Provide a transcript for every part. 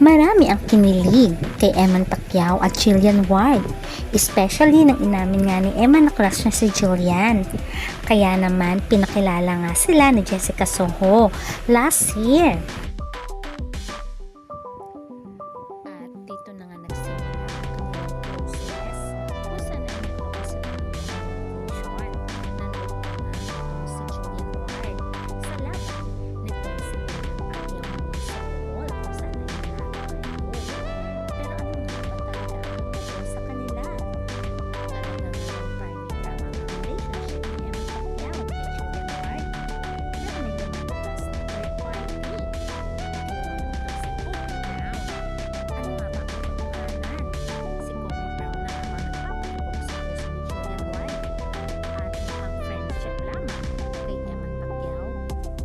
Marami ang kinilig kay Eman Pacquiao at Jillian Ward, especially nang inamin nga ni Eman na crush niya si Jillian. Kaya naman pinakilala nga sila ni Jessica Soho last year. At dito na nga nagsimula ang process kung saan ay nagkakas sila ng confusion. Nandun si Jillian Ward sa laban nitong si Pacquiao noon sa mall kung saan ay nanalo. Pero ano nga ba talaga ang tungkol sa kanila? Talagang private lamang ang relationship ni Eman Pacquiao at kay Jillian Ward? Pero may lumalabas na third party. Ano nga ba ang katotohanan? Si Coco Brown na naman nagpapatubok sa puso ni Jillian Ward at mukhang friendship lamang kay Eman Pacquiao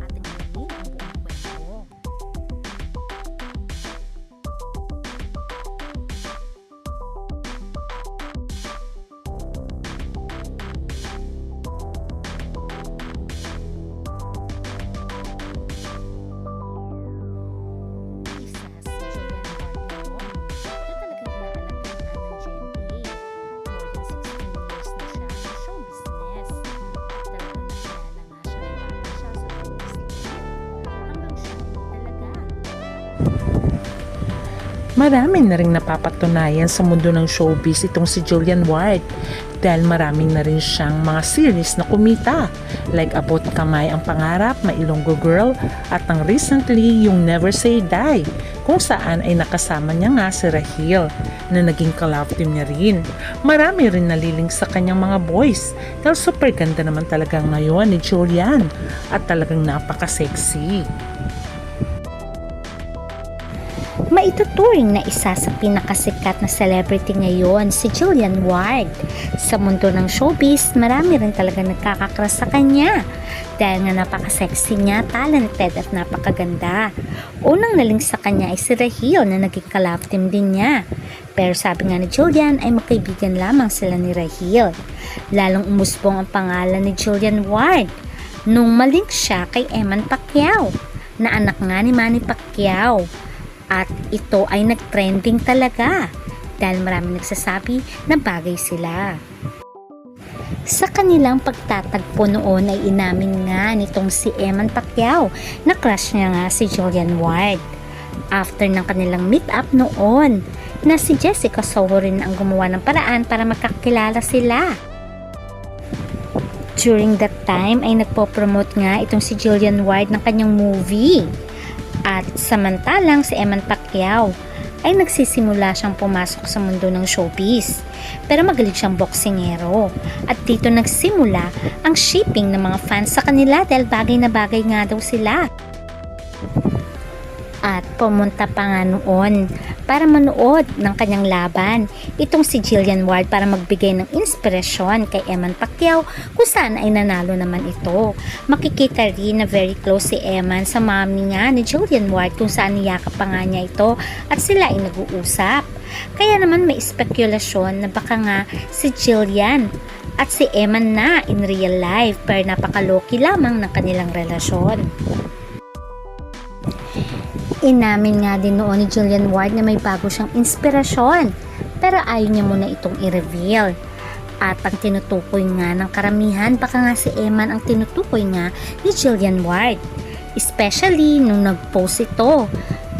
at ang galing ang buong kwento. Isa si Jillian Ward noon na talagang inaalagaan ng GMA. More than 16 years na siya sa show business. At talagang nakilala nga siya na bata siya sa showbiz life hanggang siya talaga. Marami na ring napapatunayan sa mundo ng showbiz itong si Jillian Ward dahil maraming na rin siyang mga series na kumita like Abot Kamay ang Pangarap, Mailonggo Girl at ang recently yung Never Say Die kung saan ay nakasama niya nga si Rahil na naging ka-love team niya rin. Marami rin naliling sa kanyang mga boys dahil super ganda naman talaga ngayon ni Jillian at talagang napaka-sexy. Maituturing na isa sa pinakasikat na celebrity ngayon si Jillian Ward. Sa mundo ng showbiz, marami rin talaga nagkakakras sa kanya dahil nga napaka-sexy niya, talented at napakaganda. Unang naling sa kanya ay si Rahil na naging ka-love team din niya. Pero sabi nga ni Jillian ay magkaibigan lamang sila ni Rahil. Lalong umusbong ang pangalan ni Jillian Ward nung malink siya kay Eman Pacquiao na anak nga ni Manny Pacquiao. At ito ay nag-trending talaga dahil maraming nagsasabi na bagay sila. Sa kanilang pagtatagpo noon ay inamin nga nitong si Eman Pacquiao na crush niya nga si Jillian Ward. After ng kanilang meet-up noon na si Jessica Soho rin ang gumawa ng paraan para magkakilala sila. During that time ay nagpo-promote nga itong si Jillian Ward ng kanyang movie. At samantalang si Eman Pacquiao ay nagsisimula siyang pumasok sa mundo ng showbiz. Pero magaling siyang boksingero. At dito nagsimula ang shipping ng mga fans sa kanila dahil bagay na bagay nga daw sila. At pumunta pa nga noon para manood ng kanyang laban itong si Jillian Ward para magbigay ng inspirasyon kay Eman Pacquiao kung saan ay nanalo naman ito. Makikita rin na very close si Eman sa mami nga ni Jillian Ward kung saan niyakap pa nga niya ito at sila ay nag-uusap. Kaya naman may spekulasyon na baka nga si Jillian at si Eman na in real life pero napakaloki lamang ng kanilang relasyon. Inamin nga din noon ni Jillian Ward na may bago siyang inspirasyon pero ayaw niya muna itong i-reveal. At ang tinutukoy nga ng karamihan baka nga si Eman ang tinutukoy nga ni Jillian Ward. Especially nung nag-post ito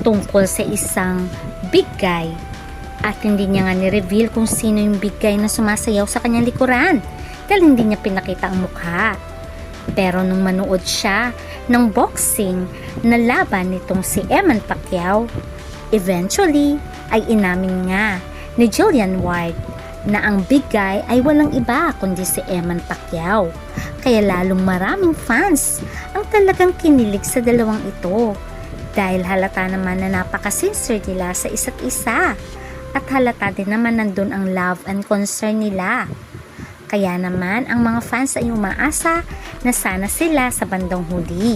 tungkol sa isang big guy at hindi niya nga ni-reveal kung sino yung big guy na sumasayaw sa kanyang likuran dahil hindi niya pinakita ang mukha. Pero nung manood siya ng boxing na laban nitong si Eman Pacquiao, eventually ay inamin nga ni Jillian Ward na ang big guy ay walang iba kundi si Eman Pacquiao. Kaya lalong maraming fans ang talagang kinilig sa dalawang ito dahil halata naman na napaka-sincere nila sa isa't isa at halata din naman nandun ang love and concern nila. Kaya naman ang mga fans ay umaasa na sana sila sa bandang huli.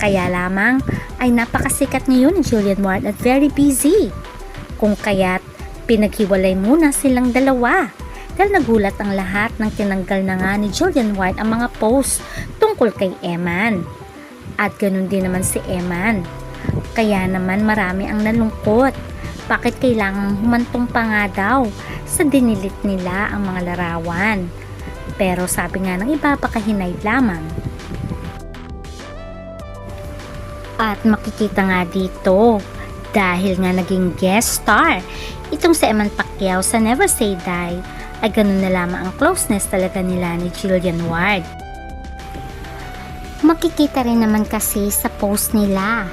Kaya lamang ay napakasikat ngayon ni Jillian Ward at very busy. Kung kaya't pinaghiwalay muna silang dalawa dahil nagulat ang lahat nang tinanggal na nga ni Jillian Ward ang mga post tungkol kay Eman. At ganun din naman si Eman. Kaya naman marami ang nalungkot. Bakit kailangang humantong pa nga daw sa dinilit nila ang mga larawan? Pero sabi nga ng iba, baka hinay lamang. At makikita nga dito, dahil nga naging guest star itong si Eman Pacquiao sa Never Say Die, ay ganun na lamang ang closeness talaga nila ni Jillian Ward. Makikita rin naman kasi sa post nila,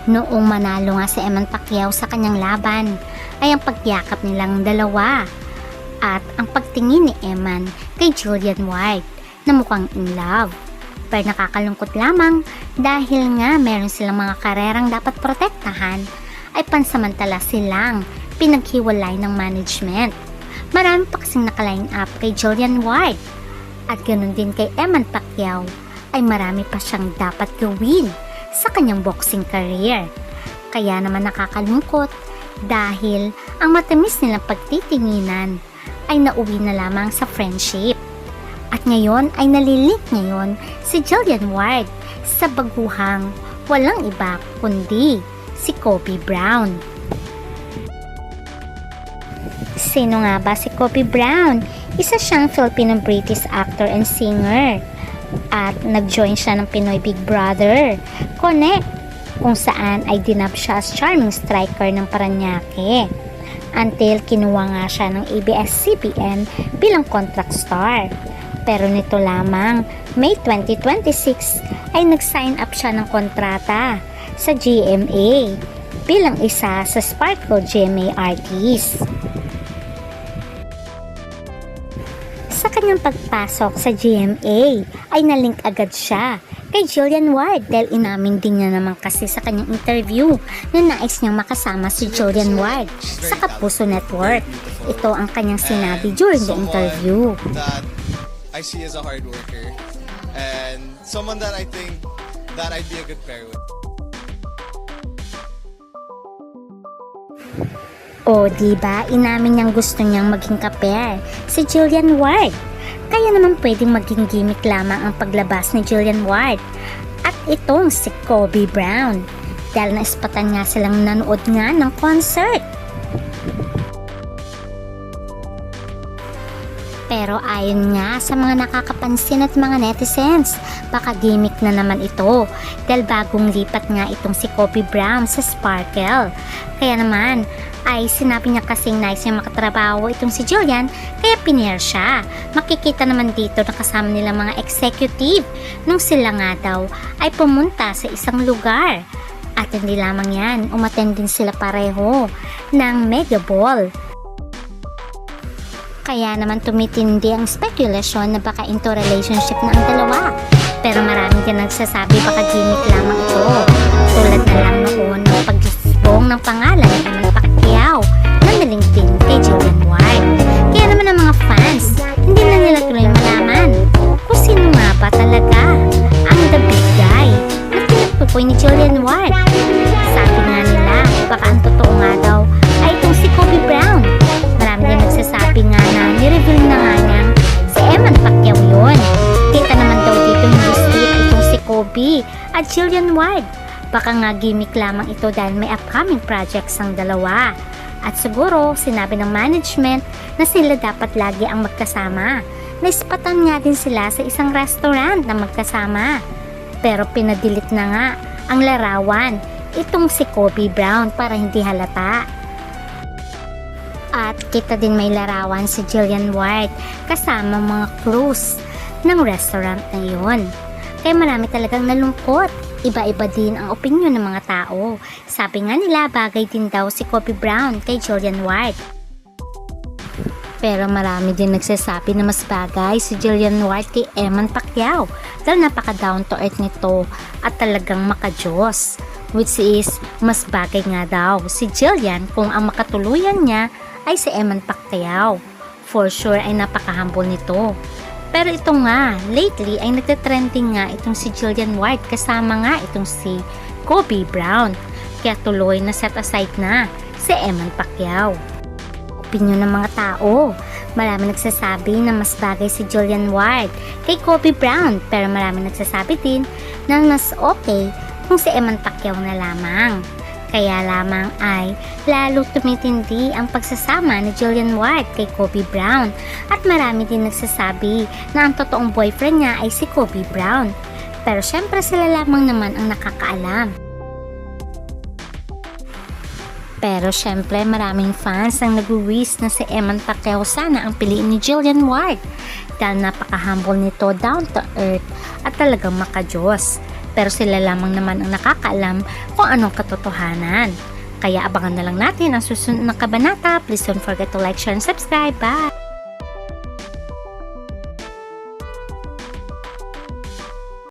noong manalo nga si Eman Pacquiao sa kanyang laban, ay ang pagyakap nilang dalawa at ang pagtingin ni Eman kay Jillian Ward na mukhang in love. Pero nakakalungkot lamang dahil nga meron silang mga karerang dapat protektahan, ay pansamantala silang pinaghiwalay ng management. Marami pa kasing naka-line up kay Jillian Ward at ganun din kay Eman Pacquiao, ay marami pa siyang dapat gawin sa kanyang boxing career. Kaya naman nakakalungkot dahil ang matamis nilang pagtitinginan ay nauwi na lamang sa friendship. At ngayon ay nalilink ngayon si Jillian Ward sa baguhang walang iba kundi si Kobe Brown. Sino nga ba si Kobe Brown? Isa siyang Filipino-British actor and singer. At nag-join siya ng Pinoy Big Brother Connect, kung saan ay dinab siya as charming striker ng Paranaque until kinuha nga siya ng ABS-CBN bilang contract star. Pero nito lamang, May 2026 ay nag-sign up siya ng kontrata sa GMA bilang isa sa Sparkle GMA artist. Sa kanyang pagpasok sa GMA ay nalink agad siya kay Jillian Ward dahil inamin din niya naman kasi sa kanyang interview na nais niyang makasama si Jillian Ward sa Kapuso Network. Ito ang kanyang sinabi during the interview. That I see as a hard worker and someone that I think that I'd be a good pair with. O diba, inamin niyang gusto niyang maging kapair si Jillian Ward. Kaya naman pwedeng maging gimmick lamang ang paglabas ni Jillian Ward at itong si Kobe Brown dahil naispatan nga silang nanood nga ng concert. Pero ayon nga sa mga nakakapansin at mga netizens, baka gimmick na naman ito dahil bagong lipat nga itong si Kobe Brown sa Sparkle. Kaya naman ay sinabi niya kasing nice niya makatrabaho itong si Jillian kaya pinair siya. Makikita naman dito na kasama nila mga executive nung sila nga daw ay pumunta sa isang lugar. At hindi lamang yan, umattend din sila pareho ng Mega Ball. Kaya naman tumitindi ang spekulasyon na baka into relationship na ang dalawa. Pero maraming din nagsasabi baka gimmick lamang ito. Tulad na lang noon ng pag-isbong ng pangalan ni Eman Pacquiao na nalingting kay Jillian Ward. Kaya naman ang mga fans, hindi na nila tuloy malaman kung sino nga ba talaga ang the big guy na pinagpupoy ni Jillian Ward. Sabi nga nila, baka ang totoo nga daw ay itong si Kobe Brown. Marami din nagsasabi nga na nireveal na nga niya si Eman Pacquiao yun. Kita naman daw dito hindi straight itong si Kobe at Jillian Ward. Baka nga gimmick lamang ito dahil may upcoming projects ang dalawa. At siguro sinabi ng management na sila dapat lagi ang magkasama. Naispatan nga din sila sa isang restaurant na magkasama. Pero pinadilit na nga ang larawan itong si Kobe Brown para hindi halata. At kita din may larawan si Jillian Ward kasama mga crews ng restaurant na yun. Kaya marami talagang nalungkot. Iba-iba din ang opinyon ng mga tao. Sabi nga nila bagay din daw si Kobe Brown kay Jillian Ward. Pero marami din nagsasabi na mas bagay si Jillian Ward kay Eman Pacquiao dahil napaka down to earth nito at talagang makajos. Which is mas bagay nga daw si Jillian kung ang makatuluyan niya ay si Eman Pacquiao. For sure ay napaka-humble nito. Pero ito nga, lately ay nagtatrending nga itong si Jillian Ward kasama nga itong si Kobe Brown. Kaya tuloy na set aside na si Eman Pacquiao. Opinyon ng mga tao, marami nagsasabi na mas bagay si Jillian Ward kay Kobe Brown. Pero marami nagsasabi din na mas okay kung si Eman Pacquiao na lamang. Kaya lamang ay lalo tumitindi ang pagsasama ni Jillian Ward kay Kobe Brown at marami din nagsasabi na ang totoong boyfriend niya ay si Kobe Brown. Pero syempre sila lamang naman ang nakakaalam. Pero syempre maraming fans ang nag-wish na si Eman Pacquiao sana ang piliin ni Jillian Ward dahil napaka-humble nito, down to earth at talagang makajos. Pero sila lamang naman ang nakakaalam kung anong katotohanan. Kaya abangan na lang natin ang susunod na kabanata. Please don't forget to like, share, and subscribe. Bye!